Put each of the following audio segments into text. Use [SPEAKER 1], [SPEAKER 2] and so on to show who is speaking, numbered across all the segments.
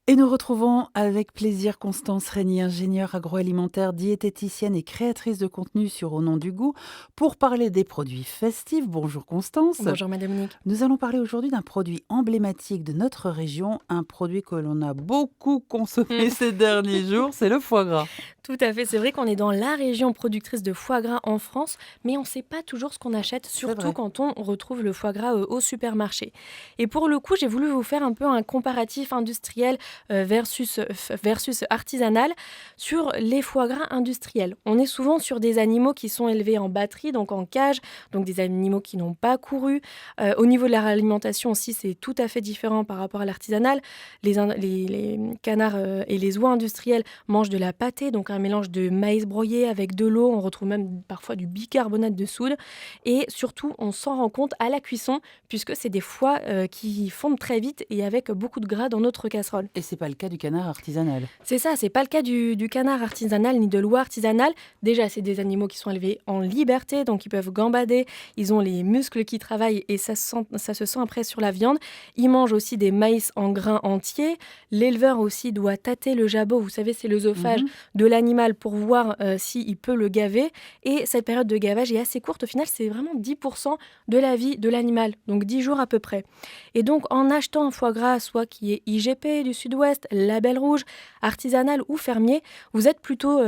[SPEAKER 1] Et nous retrouvons avec plaisir Constance Régnier, ingénieure agroalimentaire, diététicienne et créatrice de contenu sur Au nom du goût, pour parler des produits festifs. Bonjour Constance.
[SPEAKER 2] Bonjour Madame Monique.
[SPEAKER 1] Nous allons parler aujourd'hui d'un produit emblématique de notre région, un produit que l'on a beaucoup consommé
[SPEAKER 2] Mmh.
[SPEAKER 1] ces derniers jours, c'est le foie gras.
[SPEAKER 2] Tout à fait, c'est vrai qu'on est dans la région productrice de foie gras en France, mais on ne sait pas toujours ce qu'on achète,
[SPEAKER 1] C'est
[SPEAKER 2] surtout
[SPEAKER 1] vrai.
[SPEAKER 2] quand on retrouve le foie gras au supermarché. Et pour le coup, j'ai voulu vous faire un peu un comparatif industriel versus artisanal sur les foie gras industriels. On est souvent sur des animaux qui sont élevés en batterie, donc en cage, donc des animaux qui n'ont pas couru. Au niveau de leur alimentation aussi, c'est tout à fait différent par rapport à l'artisanal. Les canards et les oies industriels mangent de la pâtée, donc un mélange de maïs broyé avec de l'eau. On retrouve même parfois du bicarbonate de soude. Et surtout, on s'en rend compte à la cuisson, puisque c'est des foies qui fondent très vite et avec beaucoup de gras dans notre casserole.
[SPEAKER 1] Et c'est pas le cas du canard artisanal.
[SPEAKER 2] C'est ça, c'est pas le cas du canard artisanal ni de l'oie artisanale. Déjà, c'est des animaux qui sont élevés en liberté, donc ils peuvent gambader, ils ont les muscles qui travaillent et ça se sent après sur la viande. Ils mangent aussi des maïs en grains entiers. L'éleveur aussi doit tâter le jabot, vous savez, c'est l'œsophage
[SPEAKER 1] Mhm.
[SPEAKER 2] de l'animal pour voir s'il peut le gaver. Et cette période de gavage est assez courte, au final, c'est vraiment 10% de la vie de l'animal, donc 10 jours à peu près. Et donc, en achetant un foie gras, soit qui est IGP du Sud-Ouest, label rouge, artisanal ou fermier, vous êtes plutôt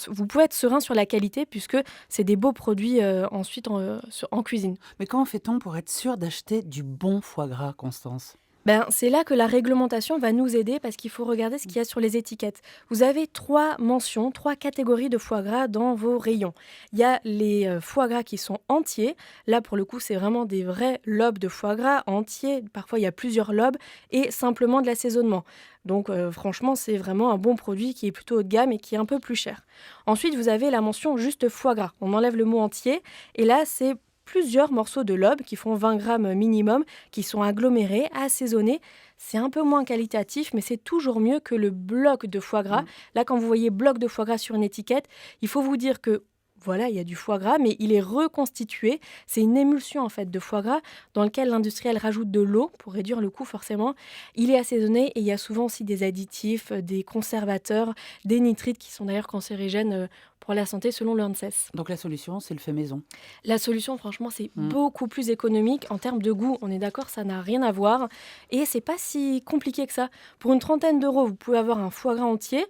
[SPEAKER 2] vous pouvez être serein sur la qualité puisque c'est des beaux produits ensuite en cuisine.
[SPEAKER 1] Mais comment fait-on pour être sûr d'acheter du bon foie gras, Constance?
[SPEAKER 2] Ben, c'est là que la réglementation va nous aider parce qu'il faut regarder ce qu'il y a sur les étiquettes. Vous avez 3 mentions, 3 catégories de foie gras dans vos rayons. Il y a les foie gras qui sont entiers. Là, pour le coup, c'est vraiment des vrais lobes de foie gras entiers. Parfois, il y a plusieurs lobes et simplement de l'assaisonnement. Donc, franchement, c'est vraiment un bon produit qui est plutôt haut de gamme et qui est un peu plus cher. Ensuite, vous avez la mention juste foie gras. On enlève le mot entier et là, c'est plusieurs morceaux de lobe qui font 20 grammes minimum qui sont agglomérés, assaisonnés. C'est un peu moins qualitatif, mais c'est toujours mieux que le bloc de foie gras.
[SPEAKER 1] Mm.
[SPEAKER 2] Là, quand vous voyez bloc de foie gras sur une étiquette, il faut vous dire que voilà, il y a du foie gras, mais il est reconstitué. C'est une émulsion en fait de foie gras dans lequel l'industriel rajoute de l'eau pour réduire le coût forcément. Il est assaisonné et il y a souvent aussi des additifs, des conservateurs, des nitrites qui sont d'ailleurs cancérigènes pour la santé selon l'ANSES.
[SPEAKER 1] Donc la solution, c'est le fait maison.
[SPEAKER 2] La solution, franchement, c'est
[SPEAKER 1] Mm.
[SPEAKER 2] beaucoup plus économique. En termes de goût, on est d'accord, ça n'a rien à voir. Et c'est pas si compliqué que ça. Pour une trentaine d'euros, vous pouvez avoir un foie gras entier.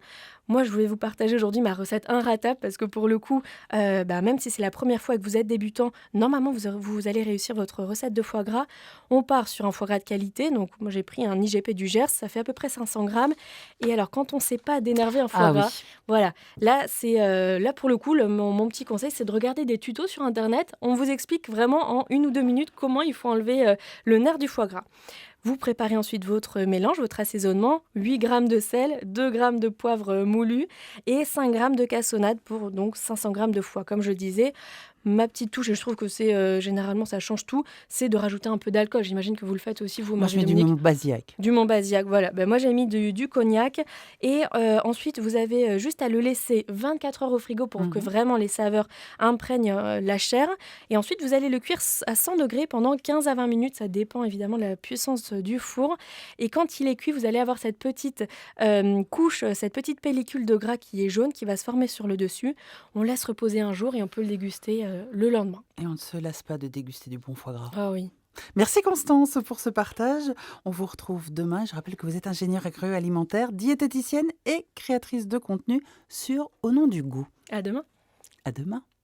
[SPEAKER 2] Moi, je voulais vous partager aujourd'hui ma recette inratable parce que pour le coup, même si c'est la première fois que vous êtes débutant, normalement, vous allez réussir votre recette de foie gras. On part sur un foie gras de qualité. Donc, moi, j'ai pris un IGP du Gers. Ça fait à peu près 500 grammes. Et alors, quand on ne sait pas d'énerver un foie
[SPEAKER 1] Ah oui.
[SPEAKER 2] gras, voilà, là, pour le coup, mon petit conseil, c'est de regarder des tutos sur Internet. On vous explique vraiment en 1 ou 2 minutes comment il faut enlever le nerf du foie gras. Vous préparez ensuite votre mélange, votre assaisonnement, 8 grammes de sel, 2 grammes de poivre moulu et 5 grammes de cassonade pour donc 500 grammes de foie. Comme je le disais, ma petite touche, et je trouve que c'est généralement ça change tout, c'est de rajouter un peu d'alcool. J'imagine que vous le faites aussi, vous,
[SPEAKER 1] Moi, je mets du
[SPEAKER 2] Marie-Dominique.
[SPEAKER 1] Montbazillac.
[SPEAKER 2] Du Montbazillac, voilà. Ben, moi, j'ai mis du cognac. Et ensuite, vous avez juste à le laisser 24 heures au frigo pour que
[SPEAKER 1] Mhm.
[SPEAKER 2] vraiment les saveurs imprègnent la chair. Et ensuite, vous allez le cuire à 100 degrés pendant 15 à 20 minutes. Ça dépend évidemment de la puissance du four. Et quand il est cuit, vous allez avoir cette petite couche, cette petite pellicule de gras qui est jaune, qui va se former sur le dessus. On laisse reposer un jour et on peut le déguster le lendemain.
[SPEAKER 1] Et on ne se lasse pas de déguster du bon foie gras.
[SPEAKER 2] Ah oui.
[SPEAKER 1] Merci Constance pour ce partage. On vous retrouve demain. Je rappelle que vous êtes ingénieure agroalimentaire, diététicienne et créatrice de contenu sur Au nom du goût.
[SPEAKER 2] À demain.
[SPEAKER 1] À demain.